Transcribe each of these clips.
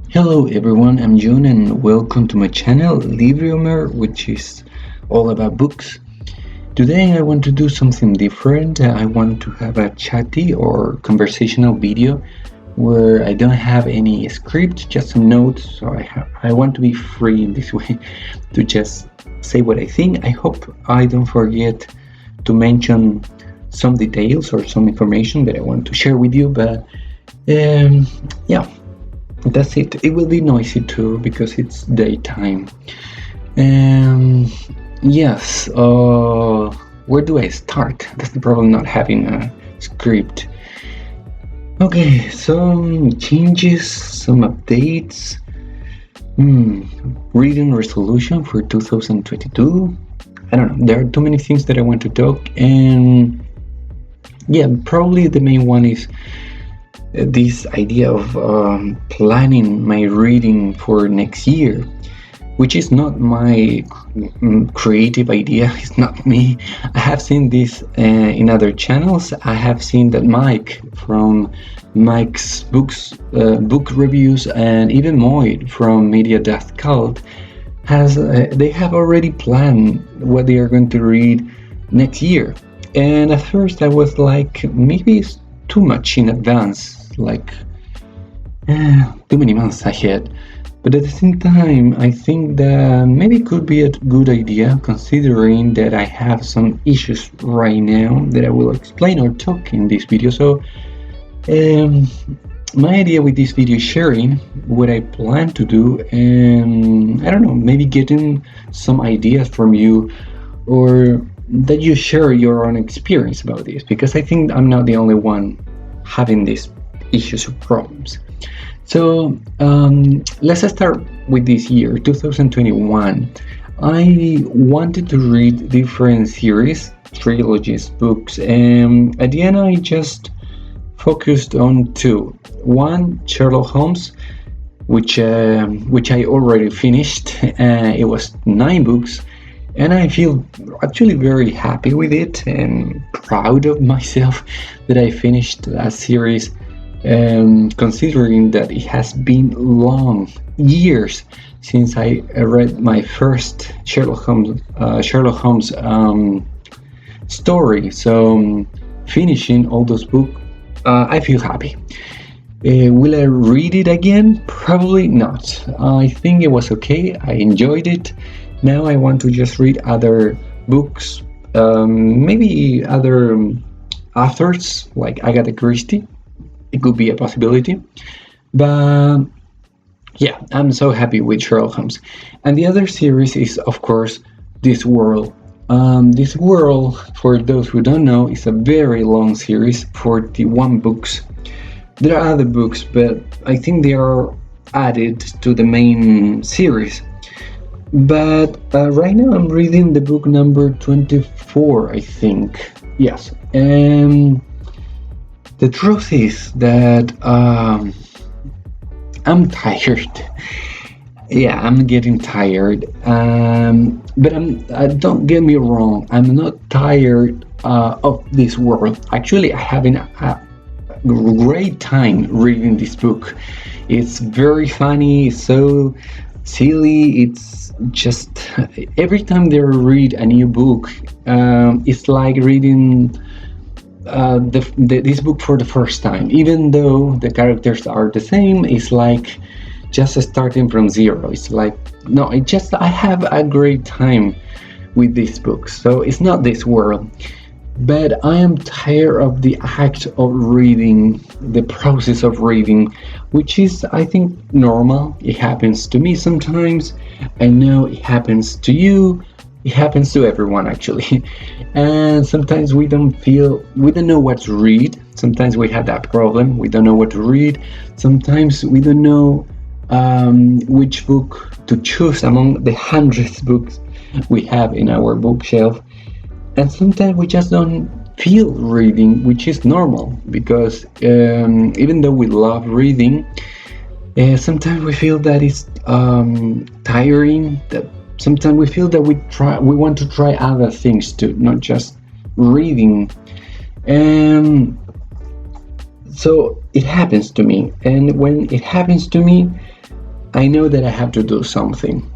Hello everyone, I'm Jiun and welcome to my channel Livriomer, which is all about books. Today I want to do something different. I want to have a chatty or conversational video where I don't have any script, just some notes. So I want to be free in this way to just say what I think. I hope I don't forget to mention some details or some information that I want to share with you, but yeah, that's it. It will be noisy too because it's daytime. Um, yes, where do I start? That's the problem, not having a script. Okay, some changes, some updates. Reading resolution for 2022. I don't know, there are too many things that I want to talk, and yeah, probably the main one is this idea of planning my reading for next year, which is not my creative idea. It's not me. I have seen this in other channels. I have seen that Mike from Mike's book reviews, and even Moid from Media Death Cult they have already planned what they are going to read next year. And at first I was like, maybe it's too much in advance, like too many months ahead. But at the same time, I think that maybe it could be a good idea, considering that I have some issues right now that I will explain or talk in this video. So my idea with this video is sharing what I plan to do, and I don't know, maybe getting some ideas from you, or that you share your own experience about this, because I think I'm not the only one having these issues or problems. So let's start with this year, 2021. I wanted to read different series, trilogies, books, and at the end I just focused on two. One, Sherlock Holmes, which I already finished. It was 9 books, and I feel actually very happy with it and proud of myself that I finished that series, considering that it has been long years since I read my first Sherlock Holmes story. So finishing all those books, I feel happy. Will I read it again? Probably not. I think it was okay. I enjoyed it. Now I want to just read other books, maybe other authors like Agatha Christie. It could be a possibility. But yeah, I'm so happy with Sherlock Holmes. And the other series is, of course, This World. This World, for those who don't know, is a very long series, 41 books. There are other books, but I think they are added to the main series. But right now I'm reading the book number 24, I think. Yes. And the truth is that I'm tired. Yeah, I'm getting tired. But don't get me wrong, I'm not tired of This World. Actually, I have a great time reading this book. It's very funny, it's so silly. It's just every time they read a new book, it's like reading this book for the first time. Even though the characters are the same, it's like just starting from zero. It's like, no, I have a great time with this book. So it's not This World, but I am tired of the act of reading, the process of reading, which is, I think, normal. It happens to me sometimes. I know it happens to you. It happens to everyone, actually. And sometimes we don't know what to read. Sometimes we have that problem. We don't know what to read. Sometimes we don't know which book to choose among the hundreds of books we have in our bookshelf. And sometimes we just don't feel reading, which is normal, because even though we love reading, sometimes we feel that it's tiring, that sometimes we feel that we want to try other things too, not just reading. And so it happens to me, and when it happens to me, I know that I have to do something.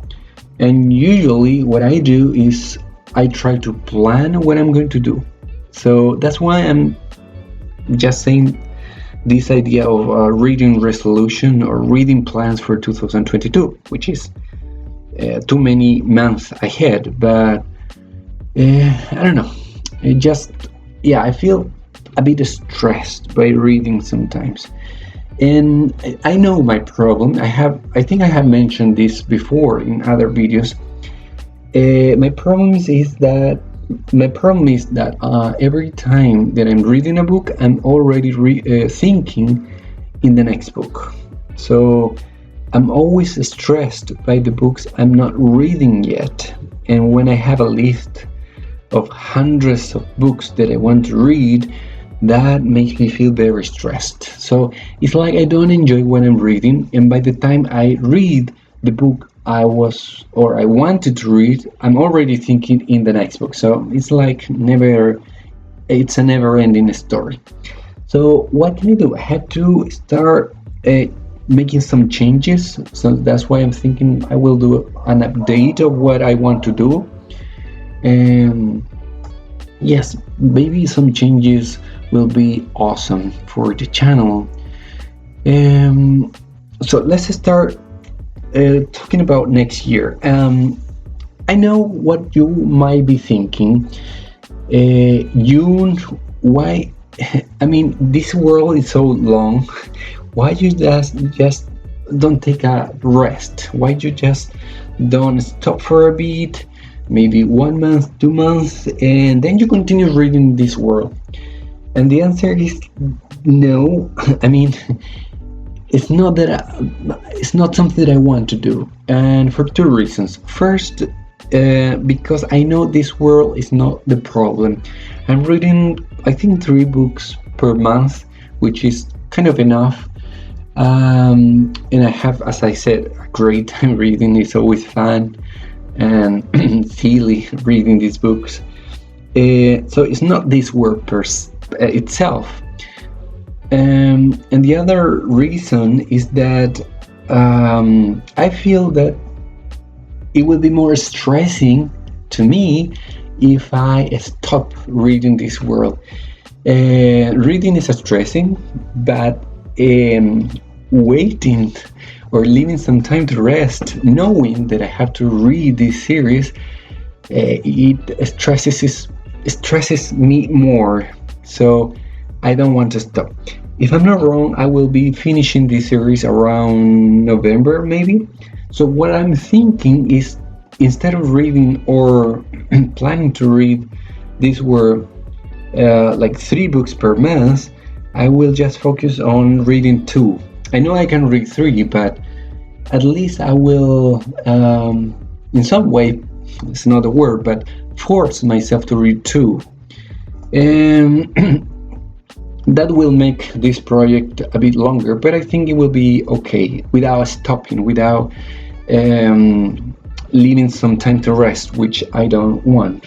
And usually what I do is I try to plan what I'm going to do. So that's why I'm just saying this idea of reading resolution or reading plans for 2022, which is too many months ahead. But I don't know. It just, yeah, I feel a bit stressed by reading sometimes. And I know my problem. I think I have mentioned this before in other videos. My problem is that every time that I'm reading a book, I'm already thinking in the next book. So I'm always stressed by the books I'm not reading yet. And when I have a list of hundreds of books that I want to read, that makes me feel very stressed. So it's like I don't enjoy what I'm reading, and by the time I read the book I wanted to read, I'm already thinking in the next book. So it's like it's a never-ending story. So what can I do? I had to start making some changes. So that's why I'm thinking I will do an update of what I want to do. And yes, maybe some changes will be awesome for the channel. So let's start talking about next year. I know what you might be thinking. Jiun, why? I mean, this world is so long. Why you just don't take a rest? Why you just don't stop for a bit? Maybe 1 month, 2 months, and then you continue reading this world. And the answer is no. I mean, it's not something that I want to do, and for two reasons. First, because I know this world is not the problem. I'm reading, I think, 3 books per month, which is kind of enough. And I have, as I said, a great time reading. It's always fun and silly reading these books. So it's not this world itself. And the other reason is that I feel that it will be more stressing to me if I stop reading this world. Reading is stressing, but waiting or leaving some time to rest, knowing that I have to read this series, it stresses me more. So I don't want to stop. If I'm not wrong, I will be finishing this series around November, maybe. So what I'm thinking is, instead of reading or planning to read these were like 3 books per month, I will just focus on reading 2. I know I can read 3, but at least I will, in some way, it's not a word, but force myself to read 2. And that will make this project a bit longer, but I think it will be okay without stopping, without leaving some time to rest, which I don't want.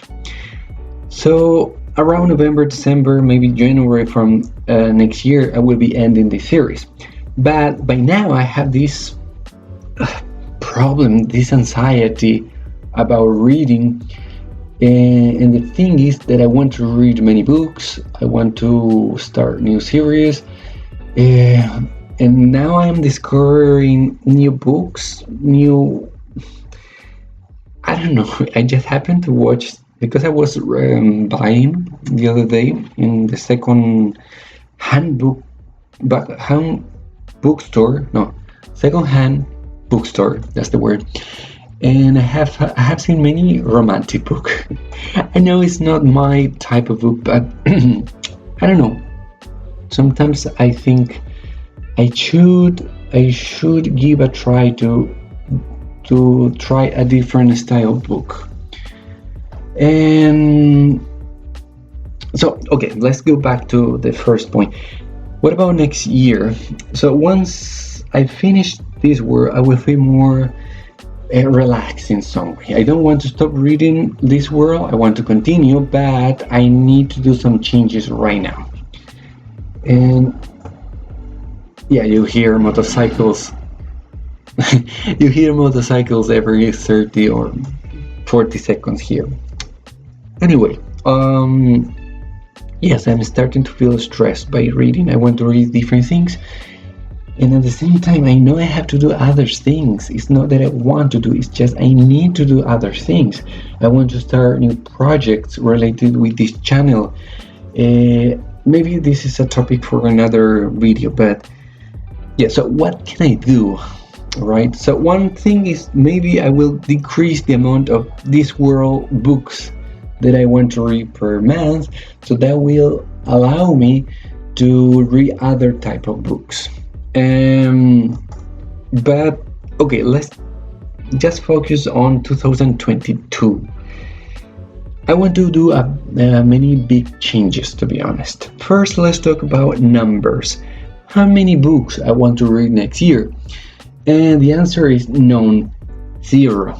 So around November, December, maybe January from next year, I will be ending the series. But by now I have this problem, this anxiety about reading. And the thing is that I want to read many books. I want to start new series. And now I am discovering new books, I don't know. I just happened to watch, because I was buying the other day in the second hand bookstore. That's the word. And I have seen many romantic books. I know it's not my type of book, but I don't know. Sometimes I think I should give a try to try a different style book. And so, okay, let's go back to the first point. What about next year? So once I finish this work, I will feel more relaxed in some way. I don't want to stop reading this world. I want to continue, but I need to do some changes right now. And yeah, you hear motorcycles You hear motorcycles every 30 or 40 seconds here. Anyway, yes, I'm starting to feel stressed by reading. I want to read different things, and at the same time, I know I have to do other things. It's not that I want to do, it's just I need to do other things. I want to start new projects related with this channel. Maybe this is a topic for another video, but yeah, so what can I do? Right, so one thing is maybe I will decrease the amount of Discworld books that I want to read per month, so that will allow me to read other type of books. But okay, let's just focus on 2022. I want to do many big changes, to be honest. First, let's talk about numbers. How many books I want to read next year? And the answer is none, 0.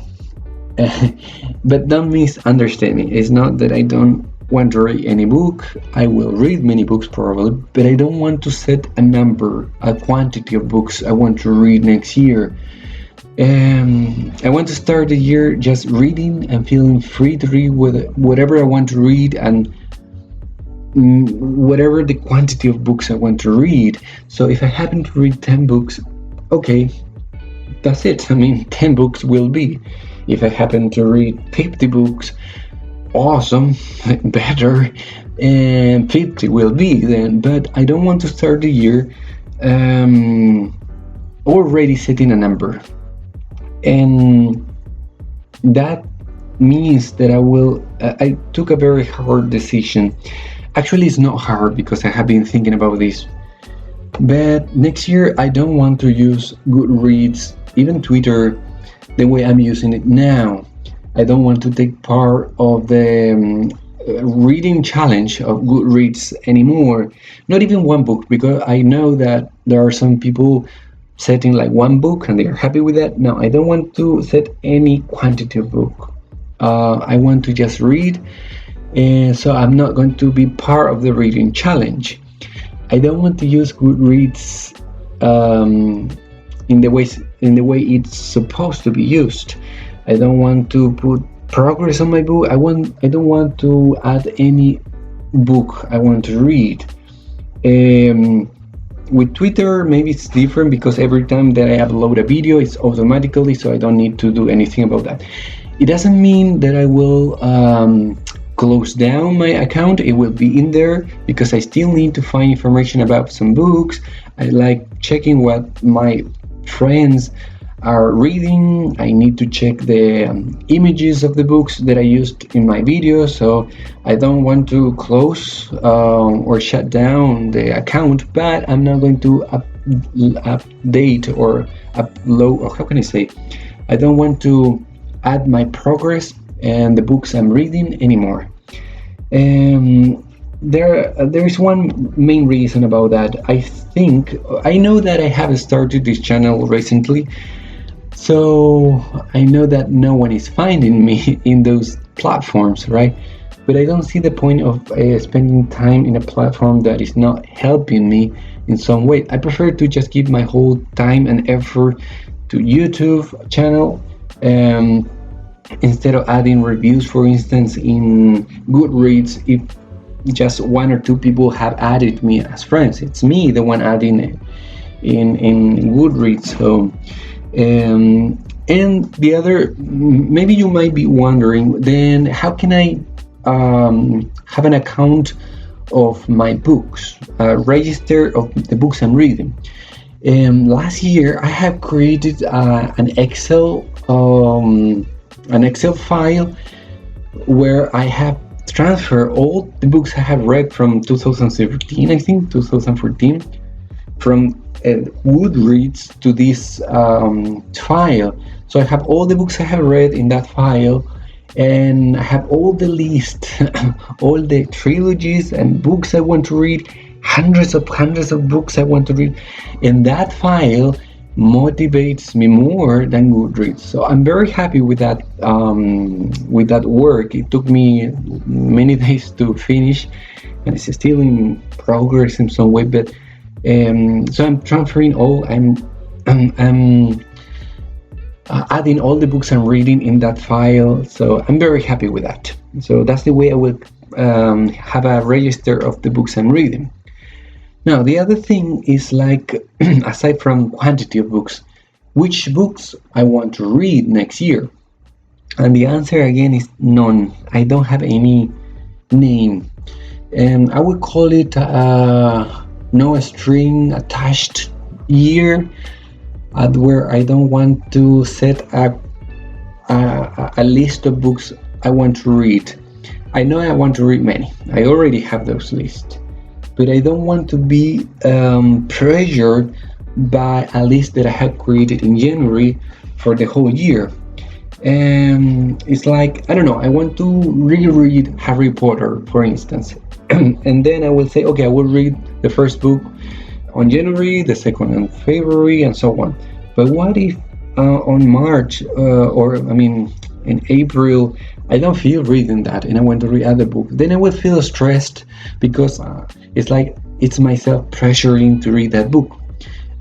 But don't misunderstand me. It's not that I don't want to read any book. I will read many books probably, but I don't want to set a number, a quantity of books I want to read next year. I want to start the year just reading and feeling free to read whatever I want to read, and whatever the quantity of books I want to read. So if I happen to read 10 books, okay, that's it. I mean, 10 books will be. If I happen to read 50 books, awesome, better, and 50 will be then. But I don't want to start the year already setting a number. And that means that I took a very hard decision. Actually, it's not hard because I have been thinking about this. But next year, I don't want to use Goodreads, even Twitter, the way I'm using it now. I don't want to take part of the reading challenge of Goodreads anymore. Not even one book, because I know that there are some people setting like one book and they are happy with that. No, I don't want to set any quantity of book. I want to just read, and so I'm not going to be part of the reading challenge. I don't want to use Goodreads in the way it's supposed to be used. I don't want to put progress on my book. I don't want to add any book I want to read. With Twitter, maybe it's different because every time that I upload a video, it's automatically, so I don't need to do anything about that. It doesn't mean that I will close down my account. It will be in there because I still need to find information about some books. I like checking what my friends are reading. I need to check the images of the books that I used in my video, so I don't want to close or shut down the account, but I'm not going to update or upload, or how can I say, I don't want to add my progress and the books I'm reading anymore. There is one main reason about that. I know that I have started this channel recently, so I know that no one is finding me in those platforms, right? But I don't see the point of spending time in a platform that is not helping me in some way. I prefer to just give my whole time and effort to YouTube channel, instead of adding reviews, for instance, in Goodreads. If just one or two people have added me as friends, it's me the one adding it in Goodreads. So and the other, maybe you might be wondering, then how can I have an account of my books, register of the books I'm reading? Last year I have created an Excel file where I have transferred all the books I have read from 2017, I think 2014, from Goodreads to this file. So I have all the books I have read in that file, and I have all the list, all the trilogies and books I want to read, hundreds of books I want to read, and that file motivates me more than Goodreads. So I'm very happy with that work. It took me many days to finish, and it's still in progress in some way, but so I'm transferring all. I'm adding all the books I'm reading in that file. So I'm very happy with that. So that's the way I will have a register of the books I'm reading. Now, the other thing is like, aside from quantity of books, which books I want to read next year? And the answer again is none. I don't have any name. And I would call it no string attached year, where I don't want to set a list of books I want to read. I know I want to read many. I already have those lists. But I don't want to be pressured by a list that I have created in January for the whole year. And it's like, I don't know, I want to reread Harry Potter, for instance. And then I will say, okay, I will read the first book on January, the second on February, and so on. But what if on March, in April, I don't feel reading that and I want to read other books? Then I will feel stressed because it's like it's myself pressuring to read that book.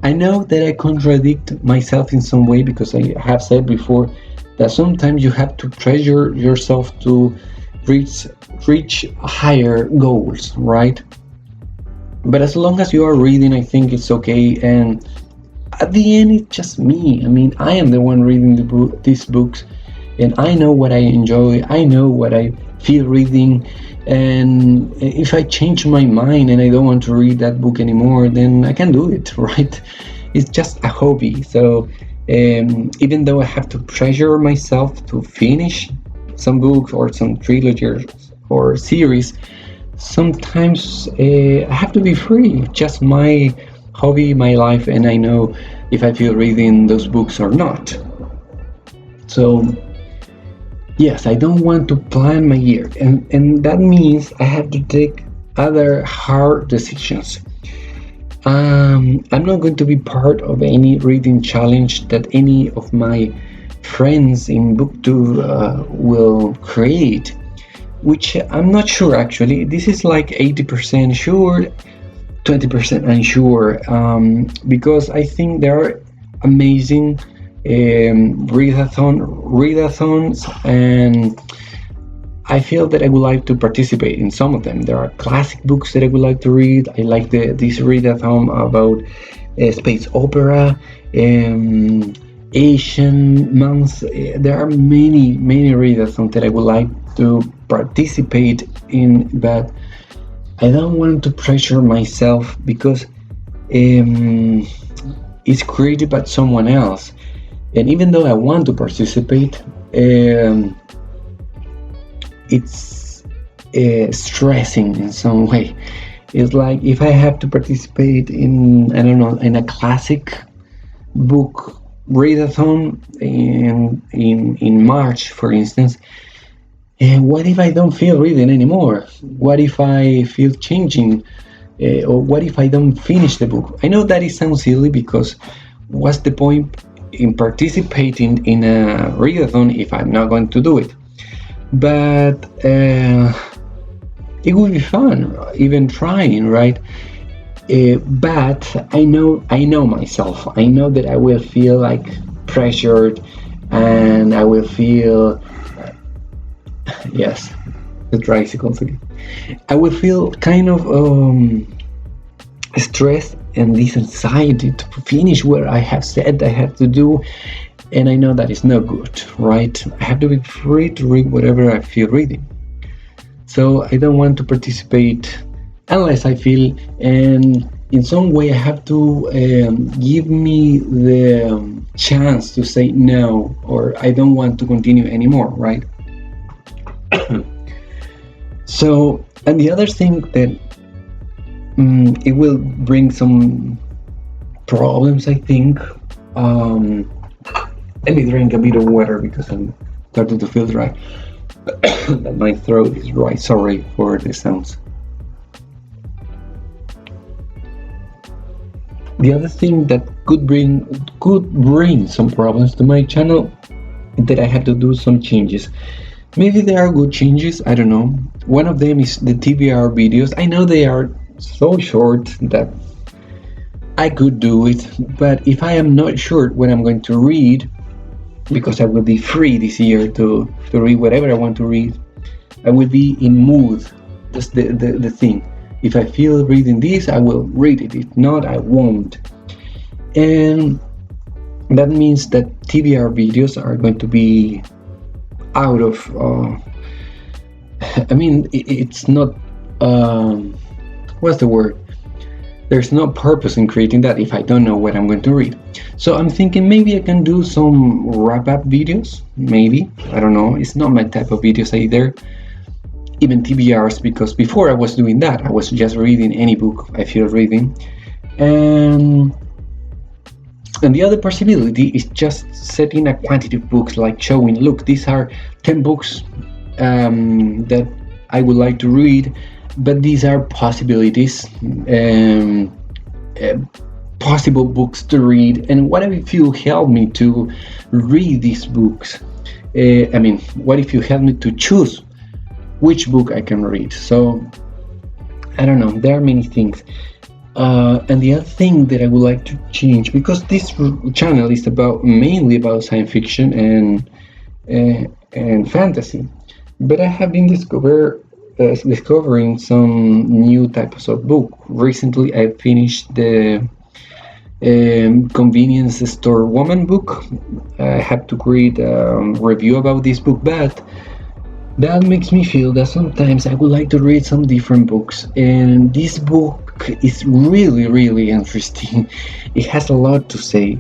I know that I contradict myself in some way, because I have said before that sometimes you have to pressure yourself to reach higher goals, right? But as long as you are reading, I think it's okay. And at the end, it's just me. I mean, I am the one reading these books, and I know what I enjoy. I know what I feel reading. And if I change my mind and I don't want to read that book anymore, then I can do it, right? It's just a hobby. So even though I have to pressure myself to finish some books or some trilogies or series, sometimes I have to be free. Just my hobby, my life, and I know if I feel reading those books or not. So yes, I don't want to plan my year, and that means I have to take other hard decisions. I'm not going to be part of any reading challenge that any of my friends in booktube will create, which I'm not sure actually. This is like 80% sure, 20% unsure, because I think there are amazing readathons, and I feel that I would like to participate in some of them. There are classic books that I would like to read. I like this readathon about space opera, Asian months. There are many readathons that I would like to participate in, but I don't want to pressure myself because it's created by someone else. And even though I want to participate, it's stressing in some way. It's like if I have to participate in, I don't know, in a classic book readathon in March, for instance, and what if I don't feel reading anymore? What if I feel changing? Or what if I don't finish the book? I know that it sounds silly, because what's the point in participating in a readathon if I'm not going to do it? But it would be fun, even trying, right? But I know myself. I know that I will feel like pressured, and I will feel yes, the tricycles again. I will feel kind of stress and this anxiety to finish what I have said I have to do, and I know that is not good, right? I have to be free to read whatever I feel reading. So I don't want to participate unless I feel, and in some way I have to give me the chance to say no, or I don't want to continue anymore, right? So, and the other thing that it will bring some problems, I think. Let me drink a bit of water because I'm starting to feel dry. My throat is dry. Sorry for the sounds. The other thing that could bring some problems to my channel is that I have to do some changes. Maybe they are good changes, I don't know. One of them is the TBR videos. I know they are so short that I could do it, but if I am not sure what I'm going to read, because I will be free this year to read whatever I want to read. I will be in mood. That's the thing. If I feel reading this, I will read it. If not, I won't. And that means that TBR videos are going to be out of it's not what's the word, there's no purpose in creating that if I don't know what I'm going to read. So I'm thinking maybe I can do some wrap-up videos, maybe, I don't know, it's not my type of videos either, even TBRs, because before I was doing that, I was just reading any book I feel reading. And the other possibility is just setting a quantity of books, like showing, look, these are 10 books that I would like to read, but these are possibilities, possible books to read, and what if you help me to read these books? What if you help me to choose which book I can read? So, I don't know, there are many things. And the other thing that I would like to change, because this channel is mainly about science fiction and fantasy, but I have been discovering some new types of book. Recently, I finished the convenience store woman book. I have to read a review about this book, but that makes me feel that sometimes I would like to read some different books, and this book is really, really interesting. It has a lot to say,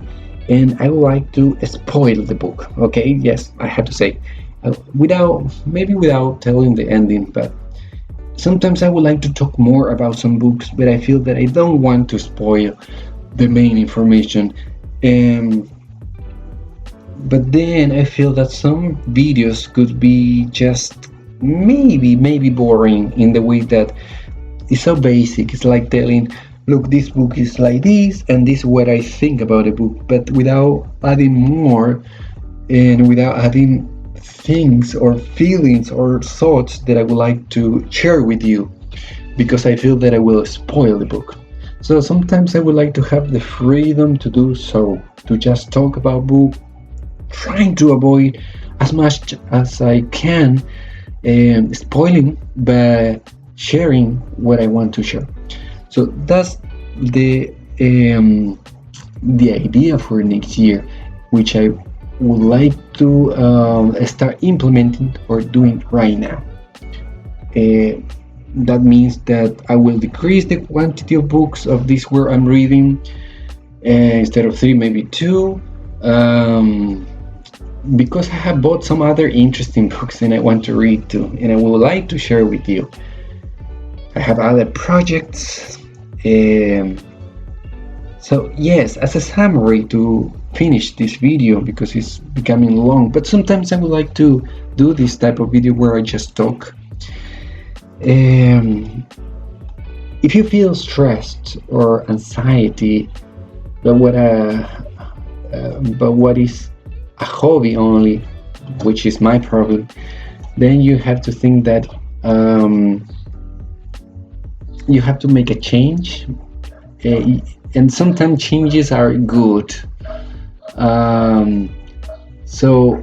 and I would like to spoil the book. Okay, yes, I have to say, without telling the ending, but sometimes I would like to talk more about some books, but I feel that I don't want to spoil the main information. But then I feel that some videos could be just maybe boring in the way that it's so basic. It's like telling, look, this book is like this, and this is what I think about the book, but without adding more and without adding things or feelings or thoughts that I would like to share with you, because I feel that I will spoil the book. So sometimes I would like to have the freedom to do so, to just talk about book, trying to avoid as much as I can spoiling, but sharing what I want to share. So that's the idea for next year, which I would like to start implementing or doing right now. That means that I will decrease the quantity of books of this where I'm reading, instead of 3, maybe 2. Because I have bought some other interesting books and I want to read too, and I would like to share with you. I have other projects. So yes, as a summary to finish this video, because it's becoming long, but sometimes I would like to do this type of video where I just talk. If you feel stressed or anxiety about what is a hobby only, which is my problem, then you have to think that you have to make a change, and sometimes changes are good. So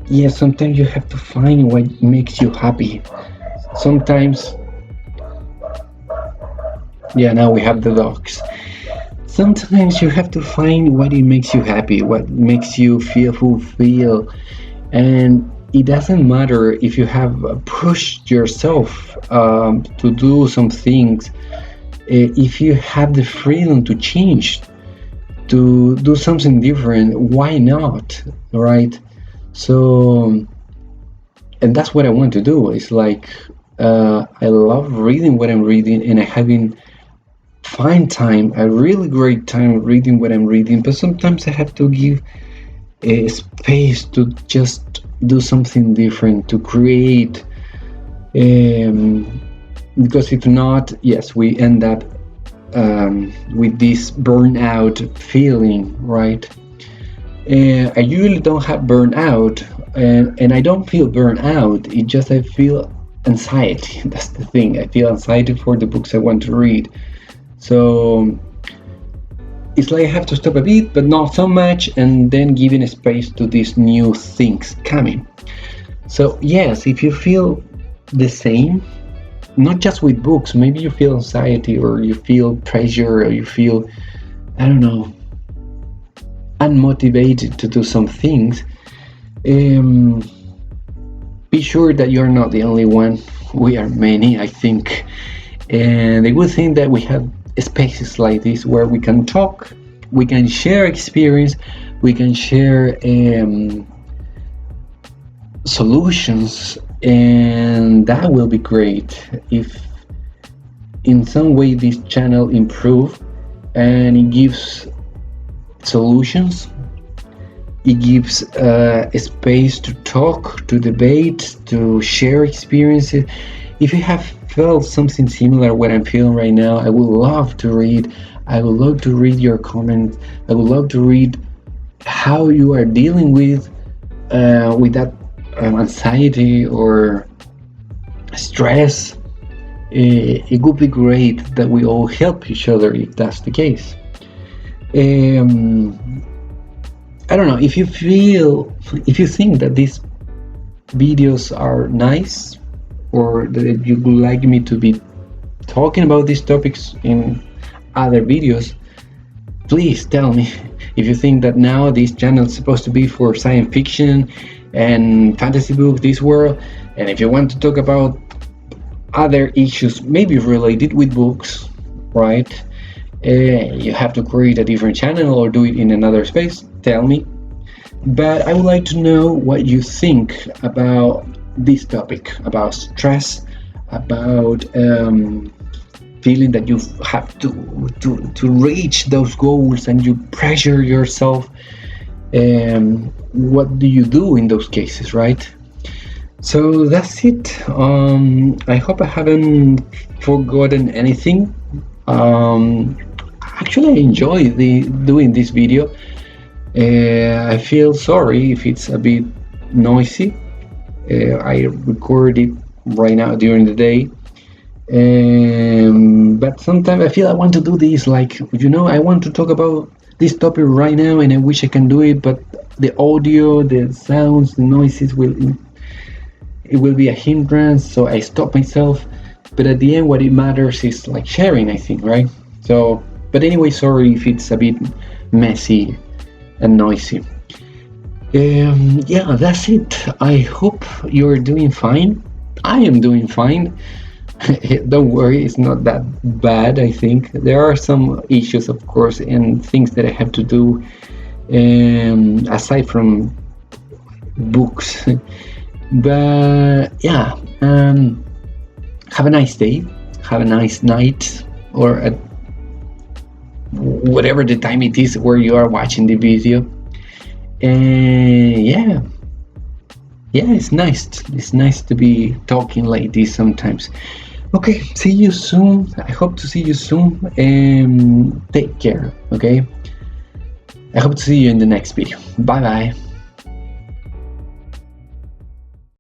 yeah, sometimes you have to find what makes you happy. Sometimes, yeah, now we have the dogs. Sometimes you have to find what it makes you happy, what makes you feel fulfilled, and it doesn't matter if you have pushed yourself to do some things. If you have the freedom to change, to do something different, why not, right? So, and that's what I want to do. It's like I love reading what I'm reading, and I haven't find time, a really great time reading what I'm reading, but sometimes I have to give a space to just do something different, to create, because if not, yes, we end up with this burnout feeling, right? I usually don't have burnout, and I don't feel burnout. It just I feel anxiety. That's the thing. I feel anxiety for the books I want to read. So it's like I have to stop a bit, but not so much, and then giving a space to these new things coming. So yes, if you feel the same, not just with books, maybe you feel anxiety or you feel pressure or you feel, I don't know, unmotivated to do some things, be sure that you're not the only one. We are many, I think. And the good thing that we have spaces like this where we can talk, we can share experience, we can share solutions, and that will be great if in some way this channel improve and it gives solutions, it gives a space to talk, to debate, to share experiences. If you have felt something similar what I'm feeling right now, I would love to read. I would love to read your comments. I would love to read how you are dealing with that anxiety or stress. It would be great that we all help each other if that's the case. I don't know if you think that these videos are nice, or that you would like me to be talking about these topics in other videos, please tell me. If you think that now this channel is supposed to be for science fiction and fantasy book, this world, and if you want to talk about other issues maybe related with books, right, you have to create a different channel or do it in another space, tell me. But I would like to know what you think about this topic, about stress, about feeling that you have to reach those goals and you pressure yourself. What do you do in those cases, right? So that's it. I hope I haven't forgotten anything. Actually, I enjoy doing this video. I feel sorry if it's a bit noisy. I record it right now during the day, but sometimes I feel I want to do this, like, I want to talk about this topic right now and I wish I can do it, but the audio, the sounds, the noises will be a hindrance, so I stop myself. But at the end what it matters is like sharing, I think, right? So, but anyway, sorry if it's a bit messy and noisy. Yeah, that's it. I hope you're doing fine. I am doing fine. Don't worry, it's not that bad. I think there are some issues, of course, and things that I have to do aside from books. But yeah, have a nice day, have a nice night, or whatever the time it is where you are watching the video. And yeah, it's nice to be talking like this sometimes. Okay, see you soon. I hope to see you soon, and take care. Okay, I hope to see you in the next video. Bye bye.